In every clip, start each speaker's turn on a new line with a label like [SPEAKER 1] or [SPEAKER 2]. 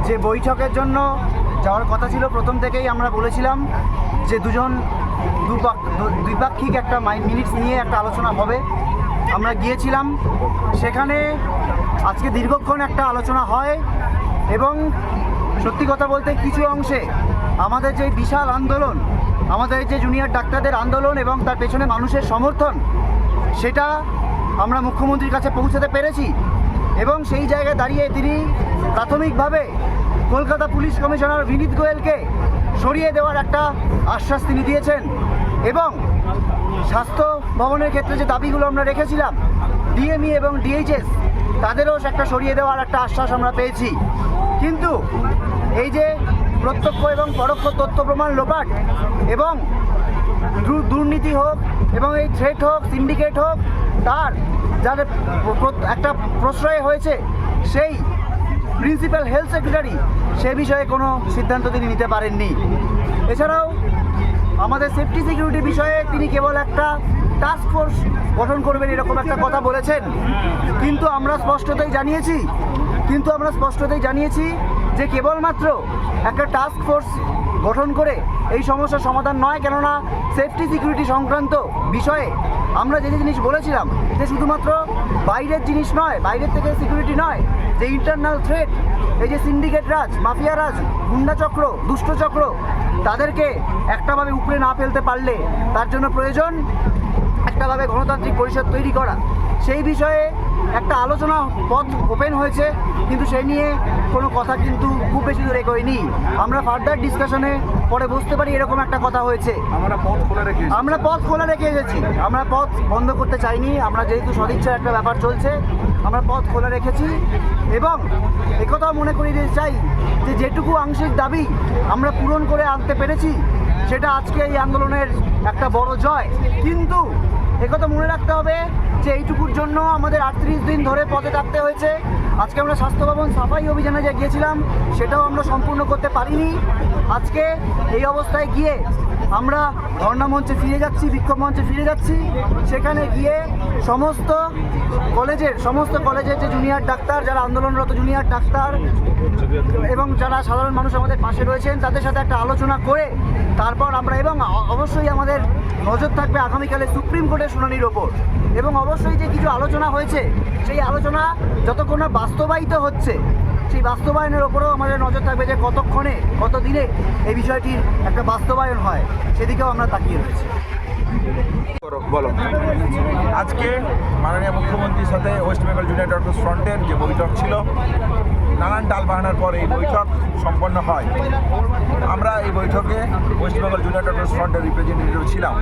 [SPEAKER 1] যে বৈঠকের জন্য যাওয়ার কথা ছিল প্রথম থেকেই আমরা বলেছিলাম যে দ্বিপাক্ষিক একটা মিনিটস নিয়ে একটা আলোচনা হবে। আমরা গিয়েছিলাম সেখানে, আজকে দীর্ঘক্ষণ একটা আলোচনা হয় এবং সত্যি কথা বলতে কিছু অংশে আমাদের যে বিশাল আন্দোলন, আমাদের যে জুনিয়র ডাক্তারদের আন্দোলন এবং তার পেছনে মানুষের সমর্থন, সেটা আমরা মুখ্যমন্ত্রীর কাছে পৌঁছাতে পেরেছি। এবং সেই জায়গায় দাঁড়িয়ে তিনি প্রাথমিকভাবে কলকাতা পুলিশ কমিশনার বিনীত গোয়েলকে সরিয়ে দেওয়ার একটা আশ্বাস তিনি দিয়েছেন। এবং স্বাস্থ্য ভবনের ক্ষেত্রে যে দাবিগুলো আমরা রেখেছিলাম, ডিএমই এবং ডিএইচএস, তাদেরও একটা সরিয়ে দেওয়ার একটা আশ্বাস আমরা পেয়েছি। কিন্তু এই যে প্রত্যক্ষ এবং পরোক্ষ তথ্য প্রমাণ লোপাট এবং দুর্নীতি হোক এবং এই থ্রেট হোক, সিন্ডিকেট হোক, তার যাদের একটা প্রশ্রয় হয়েছে সেই প্রিন্সিপাল হেলথ সেক্রেটারি, সে বিষয়ে কোনো সিদ্ধান্ত তিনি নিতে পারেননি। এছাড়াও আমাদের সেফটি সিকিউরিটি বিষয়ে তিনি কেবল একটা টাস্ক ফোর্স গঠন করবেন এরকম একটা কথা বলেছেন। কিন্তু আমরা স্পষ্টতই জানিয়েছি যে কেবলমাত্র একটা টাস্ক ফোর্স গঠন করে এই সমস্যার সমাধান নয়। কেননা সেফটি সিকিউরিটি সংক্রান্ত বিষয়ে আমরা যে জিনিস বলেছিলাম যে শুধুমাত্র বাইরের জিনিস নয়, বাইরের থেকে সিকিউরিটি নয়, যে ইন্টারনাল থ্রেট, এই যে সিন্ডিকেট রাজ, মাফিয়া রাজ, গুন্ডা চক্র, দুষ্ট চক্র, তাদেরকে একটাভাবে উপরে না ফেলতে পারলে তার জন্য প্রয়োজন একটাভাবে গণতান্ত্রিক পরিষদ তৈরি করা। সেই বিষয়ে একটা আলোচনা পথ ওপেন হয়েছে, কিন্তু সেই নিয়ে কোনো কথা কিন্তু খুব বেশি দূর এগোয়নি। আমরা ফার্দার ডিসকাশনে পরে বুঝতে পারি এরকম একটা কথা হয়েছে। আমরা পথ খোলা রেখে এসেছি। আমরা পথ বন্ধ করতে চাইনি। আমরা যেহেতু সদিচ্ছার একটা ব্যাপার চলছে, আমরা পথ খোলা রেখেছি। এবং একথাও মনে করিয়ে দিতে চাই যে যেটুকু আংশিক দাবি আমরা পূরণ করে আনতে পেরেছি, সেটা আজকে এই আন্দোলনের একটা বড় জয়। কিন্তু একথা মনে রাখতে হবে যে এইটুকুর জন্য আমাদের 38 দিন ধরে পথে থাকতে হয়েছে। আজকে আমরা স্বাস্থ্য ভবন সাফাই অভিযানে যে গিয়েছিলাম, সেটাও আমরা সম্পূর্ণ করতে পারিনি। আজকে এই অবস্থায় গিয়ে আমরা ধর্ণা মঞ্চে ফিরে যাচ্ছি, বিক্ষোভ মঞ্চে ফিরে যাচ্ছি। সেখানে গিয়ে সমস্ত কলেজের যে জুনিয়র ডাক্তার, যারা আন্দোলনরত জুনিয়র ডাক্তার এবং যারা সাধারণ মানুষ আমাদের পাশে রয়েছেন, তাদের সাথে একটা আলোচনা করে তারপর আমরা, এবং অবশ্যই আমাদের নজর থাকবে আগামীকালে সুপ্রিম কোর্টের শুনানির ওপর। এবং অবশ্যই যে কিছু আলোচনা হয়েছে, সেই আলোচনা যতক্ষণ না বাস্তবায়িত হচ্ছে, সেই বাস্তবায়নের ওপরেও আমাদের নজর থাকবে যে কতক্ষণে, কত দিনে এই বিষয়টির একটা বাস্তবায়ন হয়, সেদিকেও আমরা তাকিয়ে রয়েছি।
[SPEAKER 2] বলো, আজকে মাননীয় মুখ্যমন্ত্রীর সাথে ওয়েস্ট বেঙ্গল জুনিয়র ডক্টরস ফ্রন্টের যে বৈঠক ছিল, নানান টালবাহানার পর এই বৈঠক সম্পন্ন হয়। আমরা এই বৈঠকে ওয়েস্ট বেঙ্গল জুনিয়র ডক্টরস ফ্রন্টের রিপ্রেজেন্টেটিভ ছিলাম।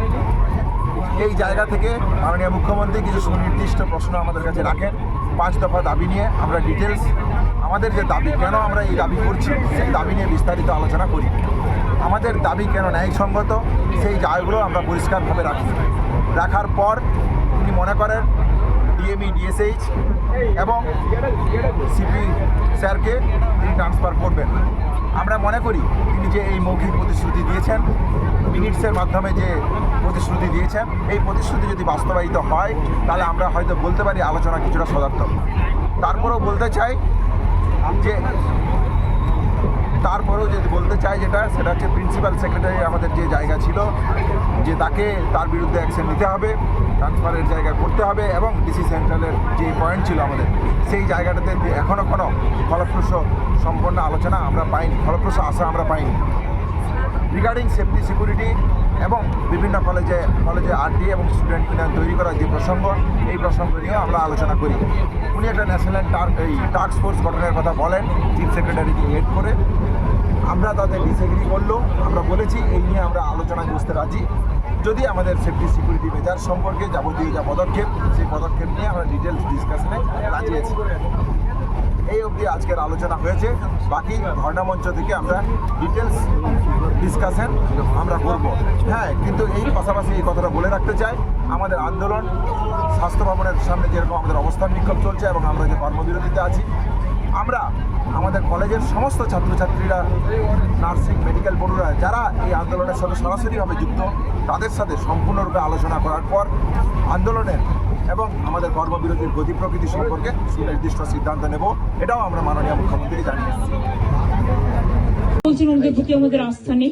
[SPEAKER 2] এই জায়গা থেকে মাননীয় মুখ্যমন্ত্রী কিছু সুনির্দিষ্ট প্রশ্ন আমাদের কাছে রাখেন। 5 দফা দাবি নিয়ে আমরা ডিটেলস, আমাদের যে দাবি, কেন আমরা এই দাবি করছি, সেই দাবি নিয়ে বিস্তারিত আলোচনা করি। আমাদের দাবি কেন ন্যায়সঙ্গত, সেই জায়গাগুলো আমরা পরিষ্কারভাবে রাখার পর তিনি মনে করেন ডিএমই, ডিএসএইচ এবং সিপি স্যারকে তিনি ট্রান্সফার করবেন। আমরা মনে করি তিনি যে এই মৌখিক প্রতিশ্রুতি দিয়েছেন, মিনিটসের মাধ্যমে যে প্রতিশ্রুতি দিয়েছেন, এই প্রতিশ্রুতি যদি বাস্তবায়িত হয় তাহলে আমরা হয়তো বলতে পারি আলোচনা কিছুটা সদার্থক। তারপরেও বলতে চাই সেটা হচ্ছে প্রিন্সিপাল সেক্রেটারি আমাদের যে জায়গা ছিল, যে তার বিরুদ্ধে অ্যাকশন নিতে হবে, ট্রান্সফারের জায়গা করতে হবে। এবং ডিসি সেন্ট্রালের যে পয়েন্ট ছিল আমাদের, সেই জায়গাটাতে এখনও কোনো ফলপ্রসূ সম্পন্ন আলোচনা আমরা পাইনি, ফলপ্রসূ আশা আমরা পাইনি। রিগার্ডিং সেফটি সিকিউরিটি এবং বিভিন্ন কলেজে আরডি এবং স্টুডেন্ট ইউনিয়ন তৈরি করার যে প্রসঙ্গ, এই প্রসঙ্গ নিয়েও আমরা আলোচনা করি। উনি একটা ন্যাশনাল টাস্ক ফোর্স গঠনের কথা বলেন, চিফ সেক্রেটারিকে হেড করে। আমরা তাদের ডিসএগ্রি করলেও আমরা বলেছি এই নিয়ে আমরা আলোচনায় বসতে রাজি, যদি আমাদের সেফটি সিকিউরিটি মেজার সম্পর্কে যাবতীয় যা পদক্ষেপ, সেই পদক্ষেপ নিয়ে আমরা ডিটেলস ডিসকাশনে রাজি আছি। এই অবধি আজকের আলোচনা হয়েছে। বাকি ধর্ণা মঞ্চ থেকে আমরা ডিটেলস ডিসকাশন আমরা করব। হ্যাঁ, কিন্তু এই পাশাপাশি এই কথাটা বলে রাখতে চাই, আমাদের আন্দোলন স্বাস্থ্য ভবনের সামনে যেরকম আমাদের অবস্থান বিক্ষোভ চলছে এবং আমরা যে কর্মবিরতিতে আছি, আমরা আমাদের কলেজের সমস্ত ছাত্রছাত্রীরা, নার্সিং, মেডিকেল পড়ুরা যারা এই আন্দোলনের সাথে সরাসরিভাবে যুক্ত, তাদের সাথে সম্পূর্ণরূপে আলোচনা করার পর আন্দোলনের এবং আমাদের কর্মবিরতির গতি প্রকৃতি সম্পর্কে সুনির্দিষ্ট সিদ্ধান্ত নেব। এটাও আমরা মাননীয় মুখ্যমন্ত্রীকে জানিয়েছি।
[SPEAKER 3] বলছেন ওদের প্রতি আমাদের আস্থা নেই,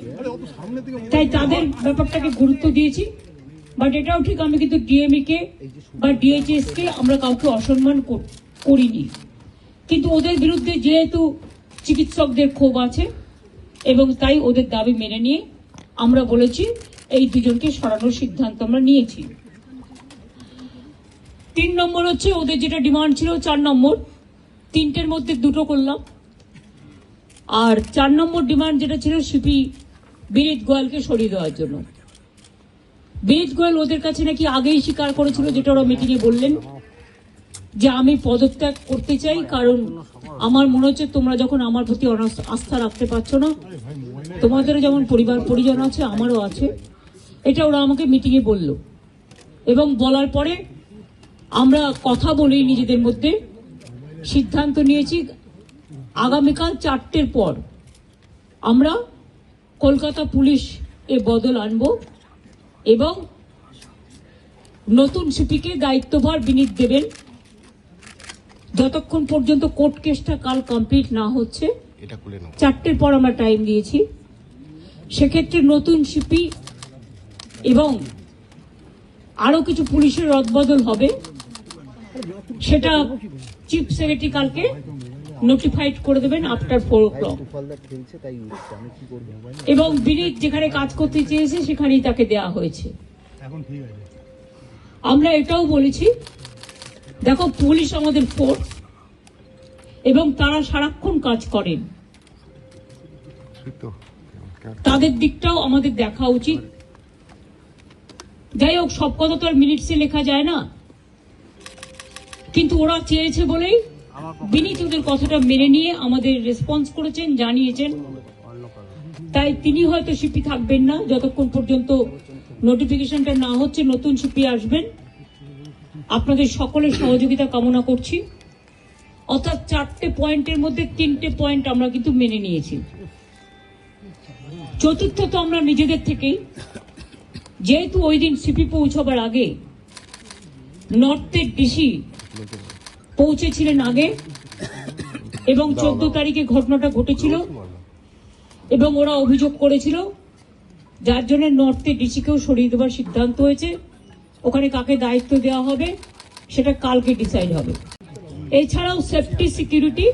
[SPEAKER 3] তাই তাদের ব্যাপারটাকে গুরুত্ব দিয়েছি। বাট এটাও ঠিক, আমি কিন্তু ডিএমই কে বা ডিএইচএস কে আমরা কাউকে অসম্মান করিনি, কিন্তু ওদের বিরুদ্ধে যেহেতু চিকিৎসকদের ক্ষোভ আছে এবং তাই ওদের দাবি মেনে নিয়ে আমরা বলেছি এই দুজনকে সরানোর সিদ্ধান্ত আমরা নিয়েছি। 3 নম্বর হচ্ছে ওদের যেটা ডিমান্ড ছিল 4 নম্বর, 3টের মধ্যে 2টো করলাম। আর 4 নম্বর ডিমান্ড যেটা ছিল সিপি বিনীত গোয়ালকে সরিয়ে দেওয়ার জন্য। বিনীত গোয়াল ওদের কাছে নাকি আগেই স্বীকার করেছিল, যেটা ওরা মিটিংয়ে বললেন, যে আমি পদত্যাগ করতে চাই, কারণ আমার মনে হচ্ছে তোমরা যখন আমার প্রতি আস্থা রাখতে পারছো না, তোমাদেরও যেমন পরিবার পরিজন আছে আমারও আছে, এটা ওরা আমাকে মিটিংয়ে বলল। এবং বলার পরে আমরা কথা বলি নিজেদের মধ্যে, সিদ্ধান্ত নিয়েছি আগামীকাল 4টের পর আমরা কলকাতা পুলিশ এ বদল আনবো এবং নতুন সিপিকে দায়িত্বভার বিনীত দেবেন যতক্ষণ পর্যন্ত কোর্ট কেসটা কাল কমপ্লিট না হচ্ছে। 4টের পর আমরা টাইম দিয়েছি। সেক্ষেত্রে নতুন সিপি এবং আরো কিছু পুলিশের রদবদল হবে, সেটা চিফ সেক্রেটারি কালকে নোটিফাইড করে দেবেন আফটার 4 o'clock। এবং বিনীত যেখানে কাজ করতে চেয়েছে সেখানেই তাকে দেয়া হয়েছে। আমরা এটাও বলেছি, দেখো পুলিশ আমাদের ফোর্স এবং তারা সারাক্ষণ কাজ করেন, তাদের দিকটাও আমাদের দেখা উচিত। যাই হোক, সব কথা তো আর মিনিটসে লেখা যায় না, কিন্তু ওরা চেয়েছে বলেই বিনীত ওদের কথাটা মেনে নিয়ে আমাদের রেসপন্স করেছেন, জানিয়েছেন। তাই তিনি হয়তো সিপি থাকবেন না যতক্ষণ পর্যন্ত নোটিফিকেশনটা না হচ্ছে, নতুন সিপি আসবেন। আপনাদের সকলের সহযোগিতা কামনা করছি। অর্থাৎ 4টে পয়েন্টের মধ্যে 3টে পয়েন্ট আমরা কিন্তু মেনে নিয়েছি। চতুর্থত আমরা নিজেদের থেকেই, যেহেতু ওই দিন সিপি পৌঁছাবার আগে নর্থের ডিসি পৌঁছেছিলেন আগে এবং 14 তারিখে ঘটনাটা ঘটেছিল এবং ওরা অভিযোগ করেছিল, যার জন্য নর্থের ডিসিকেও সরিয়ে দেওয়ার সিদ্ধান্ত হয়েছে। ওখানে কাকে দায়িত্ব দেওয়া হবে সেটা কালকে ডিসাইড হবে। এছাড়াও সেফটি, সিকিউরিটি,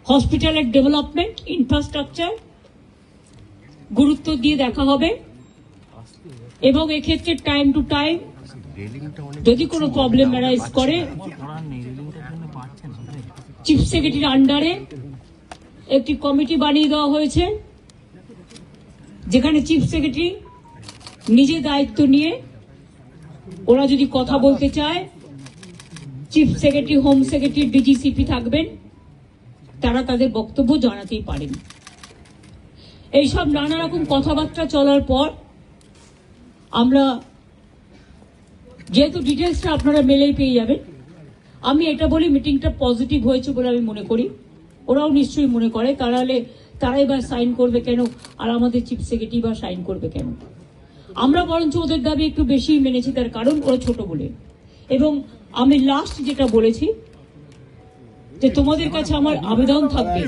[SPEAKER 3] হসপিটালের ডেভেলপমেন্ট, ইনফ্রাস্ট্রাকচার গুরুত্ব দিয়ে দেখা হবে এবং এক্ষেত্রে টাইম টু টাইম যদি কোনো প্রবলেম অ্যারাইজ করে চিফ সেক্রেটারির আন্ডারে একটি কমিটি বানিয়ে দেওয়া হয়েছে, যেখানে চিফ সেক্রেটারি নিজে দায়িত্ব নিয়ে ওরা যদি কথা বলতে চায়, chief secretary, home secretary, DG CP থাকবেন, তারা তাদের বক্তব্য জানাতেই পারেন। এইসব নানা রকম কথাবার্তা চলার পর আমরা, যেহেতু ডিটেলসটা আপনারা মেলেই পেয়ে যাবেন, আমি এটা বলি মিটিংটা পজিটিভ হয়েছে বলে আমি মনে করি। ওরাও নিশ্চয়ই মনে করে, তারাই বা সাইন করবে কেন, আর আমাদের চিফ সেক্রেটারি বা সাইন করবে কেন। আমরা বরঞ্চ ওদের দাবি একটু বেশি মেনেছি, তার কারণ ওরা ছোট বলে। এবং আমি লাস্ট যেটা বলেছি, যে তোমাদের কাছে আমার আবেদন থাকবে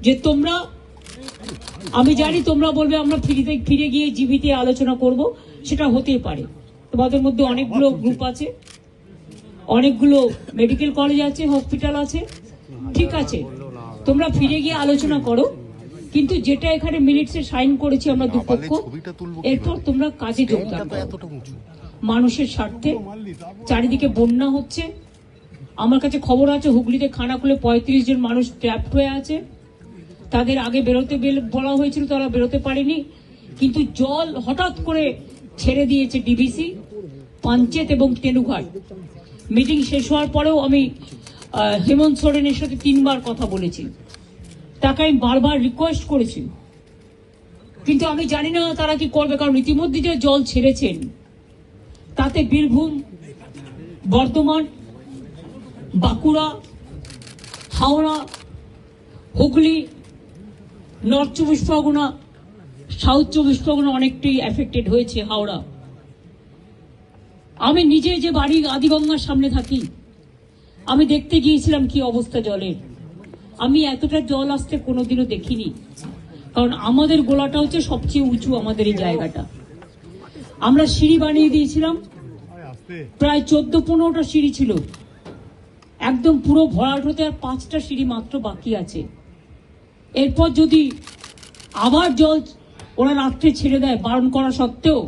[SPEAKER 3] যে তোমরা, আমি জানি তোমরা বলবে আমরা ফিরে গিয়ে জিবিতে আলোচনা করব, সেটা হতেই পারে। তোমাদের মধ্যে অনেকগুলো গ্রুপ আছে, অনেকগুলো মেডিকেল কলেজ আছে, হসপিটাল আছে, ঠিক আছে, তোমরা ফিরে গিয়ে আলোচনা করো, কিন্তু যেটা এখানে মিনিটসে সাইন করেছি আমরা দুপক্ষ, এরপর তোমরা কাজে যোগদান করো। মানুষের স্বার্থে চারিদিকে বন্যা হচ্ছে, আমার কাছে খবর আছে হুগলিতে খানাকুলে 35 জন মানুষ ট্র্যাপড হয়ে আছে। তাদের আগে বেরোতে বলা হয়েছিল, তারা বেরোতে পারেনি, কিন্তু জল হঠাৎ করে ছেড়ে দিয়েছে ডিবিসি, পাঞ্চেত এবং তেনুঘাট। মিটিং শেষ হওয়ার পরেও আমি হেমন্ত সোরেনের সাথে 3 বার কথা বলেছি, তাকে আমি বারবার রিকোয়েস্ট করেছি, কিন্তু আমি জানি না তারা কি করবে, কারণ ইতিমধ্যে যে জল ছেড়েছেন তাতে বীরভূম, বর্ধমান, বাঁকুড়া, হাওড়া, হুগলি, নর্থ 24 পরগনা, সাউথ 24 পরগনা অনেকটাই এফেক্টেড হয়েছে। হাওড়া, আমি নিজে যে বাড়ি আদিগঙ্গার সামনে থাকি, আমি দেখতে গিয়েছিলাম কি অবস্থা জলের। আমি এতটা জল আসতে কোনোদিনও দেখিনি, কারণ আমাদের গোলাটা হচ্ছে সবচেয়ে উঁচু, আমাদের এই জায়গাটা। আমরা সিঁড়ি বানিয়ে দিয়েছিলাম, প্রায় 14-15টা সিঁড়ি ছিল, একদম পুরো ভরাট হতে আর 5টা সিঁড়ি মাত্র বাকি আছে। এরপর যদি আবার জল ওরা রাত্রে ছেড়ে দেয় বারণ করা সত্ত্বেও,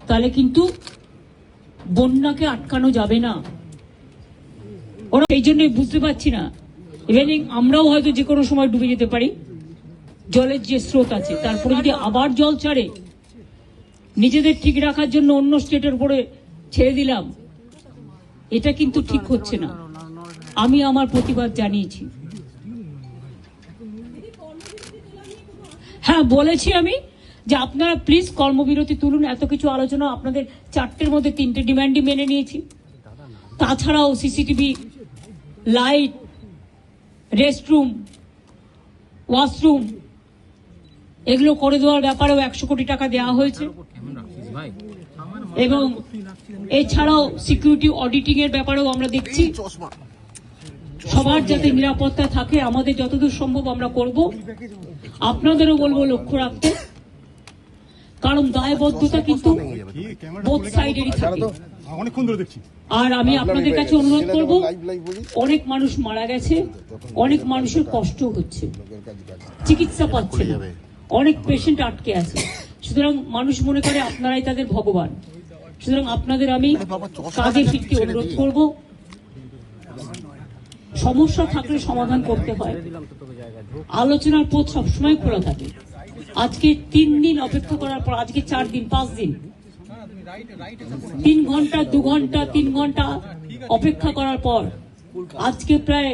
[SPEAKER 3] তাহলে কিন্তু বন্যাকে আটকানো যাবে না। ওরা এই জন্যই বুঝতে পারছি না, ইভেনিং আমরাও হয়তো যে কোনো সময় ডুবে যেতে পারি, জলের যে স্রোত আছে। তারপরে যদি আবার জল ছাড়ে, নিজেদের ঠিক রাখার জন্য অন্য স্টেটের উপরে ছেড়ে দিলাম, এটা কিন্তু ঠিক হচ্ছে না। আমি আমার প্রতিবাদ জানিয়েছি। হ্যাঁ, বলেছি আমি যে আপনারা প্লিজ কর্মবিরতি তুলুন। এত কিছু আলোচনা, আপনাদের 4টের মধ্যে 3টে ডিমান্ডই মেনে নিয়েছি। তাছাড়াও সিসিটিভি, লাইট, রেস্টরুম, ওয়াশরুম এগুলো করে দেওয়ার ব্যাপারেও 100 কোটি টাকা দেওয়া হয়েছে। এবং এছাড়াও সিকিউরিটি অডিটিং এর ব্যাপারেও আমরা দেখছি, সবার যাতে নিরাপত্তা থাকে, আমাদের যতদূর সম্ভব আমরা করব। আপনাদেরও বলবো লক্ষ্য রাখতে, কারণ দায়বদ্ধতা কিন্তু বোথ সাইডেরই থাকে। আর আমি আপনাদের কাছে অনুরোধ করব, অনেক মানুষ মারা গেছে, অনেক মানুষের কষ্ট হচ্ছে, চিকিৎসা পাচ্ছে না, অনেক পেশেন্ট আটকে আছে। সুতরাং মানুষ মনে করে আপনারাই তাদের ভগবান। সুতরাং আপনাদের আমি কাজে ফিরতে অনুরোধ করব। সমস্যা থাকলে সমাধান করতে হয়, আলোচনার পথ সবসময় খোলা থাকে। আজকে 3 দিন অপেক্ষা করার পর, আজকে 4 দিন 5 দিন, 3 ঘন্টা 2 ঘন্টা 3 ঘন্টা অপেক্ষা করার পর আজকে প্রায়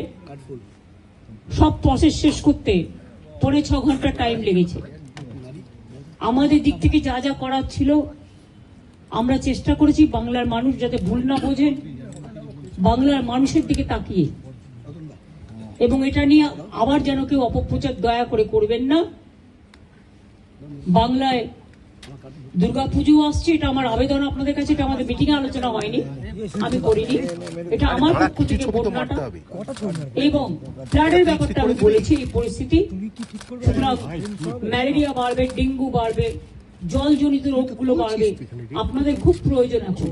[SPEAKER 3] সব প্রসেস শেষ করতে 5.5 ঘন্টা টাইম লেগেছে। আমাদের দিক থেকে যা যা করার ছিল আমরা চেষ্টা করেছি, বাংলার মানুষ যাতে ভুল না বোঝেন, বাংলার মানুষের দিকে তাকিয়ে। এবং এটা নিয়ে আবার যেন কেউ অপপ্রচার দয়া করে করবেন না। বাংলায় দুর্গাপুজো আসছে, এটা আমার আবেদন আপনাদের কাছে। এটা আমাদের মিটিং এ আলোচনা হয়নি, আমি করিনি, এটা আমার পক্ষ থেকে বন্যাটা এবং ফ্লাডের ব্যাপারটা আমি বলেছি। এই পরিস্থিতি, সুতরাং ম্যালেরিয়া বাড়বে, ডেঙ্গু বাড়বে, জলজনিত রোগগুলো বাড়বে, আপনাদের খুব প্রয়োজন আছে।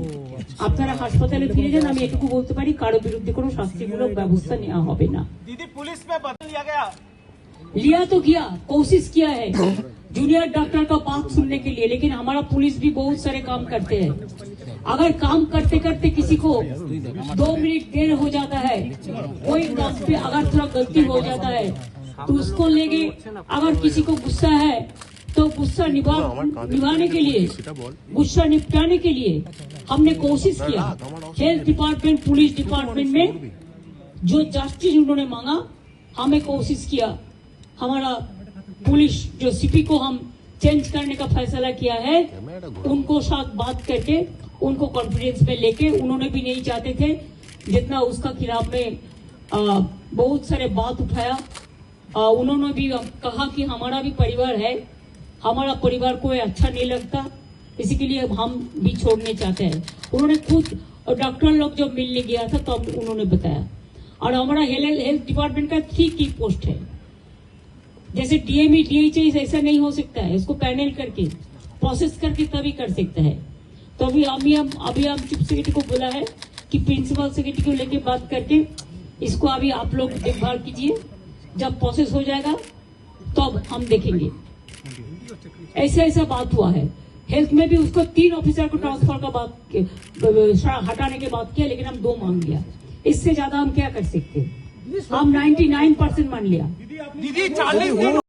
[SPEAKER 3] আপনারা হাসপাতালে ফিরে যান। আমি এটুকু বলতে পারি, কারো বিরুদ্ধে কোনো শাস্তিমূলক ব্যবস্থা নেওয়া হবে না।
[SPEAKER 4] दीदी पुलिस में बदल लिया गया,
[SPEAKER 3] लिया तो किया, कोशिश किया है जूनियर डॉक्टर का बात सुनने के लिए, लेकिन हमारा पुलिस भी बहुत सारे काम करते हैं। अगर काम करते करते किसी को 2 मिनट देर हो जाता है, कोई काम पे अगर थोड़ा गलती हो जाता है, तो उसको लेके अगर किसी को गुस्सा है तो गुस्सा निभाने के लिए, गुस्सा निपटाने के लिए हमने कोशिश किया। हेल्थ डिपार्टमेंट, पुलिस डिपार्टमेंट में जो जस्टिस उन्होंने मांगा, हमें कोशिश किया। हमारा पुलिस जो सीपी को हम चेंज करने का फैसला किया है, उनको साथ बात करके उनको कॉन्फिडेंस में लेके, उन्होंने भी नहीं चाहते थे जितना उसका खिलाफ में बहुत सारे बात उठाया। उन्होंने भी कहा कि हमारा भी परिवार है, हमारा परिवार को अच्छा नहीं लगता, इसी के लिए हम भी छोड़ने चाहते हैं। उन्होंने खुद डॉक्टर लोग जब मिलने गया था तब उन्होंने बताया। और हमारा हेल्थ डिपार्टमेंट का 3 की पोस्ट है, जैसे डीएमई डीएचएस ऐसा नहीं हो सकता है, इसको पैनल करके प्रोसेस करके तभी कर सकता है। तो अभी हम चीफ सेक्रेटरी को बोला है कि प्रिंसिपल सेक्रेटरी को लेके बात करके इसको अभी आप लोग देखभाल कीजिए, जब प्रोसेस हो जाएगा तब हम देखेंगे। ऐसा बात हुआ है। हेल्थ में भी उसको 3 ऑफिसर को ट्रांसफर का बात हटाने के बात किया, लेकिन हम 2 मांग लिया। इससे ज्यादा हम क्या कर सकते हैं? हम 99% मान लिया।
[SPEAKER 4] दीदी 40 दिन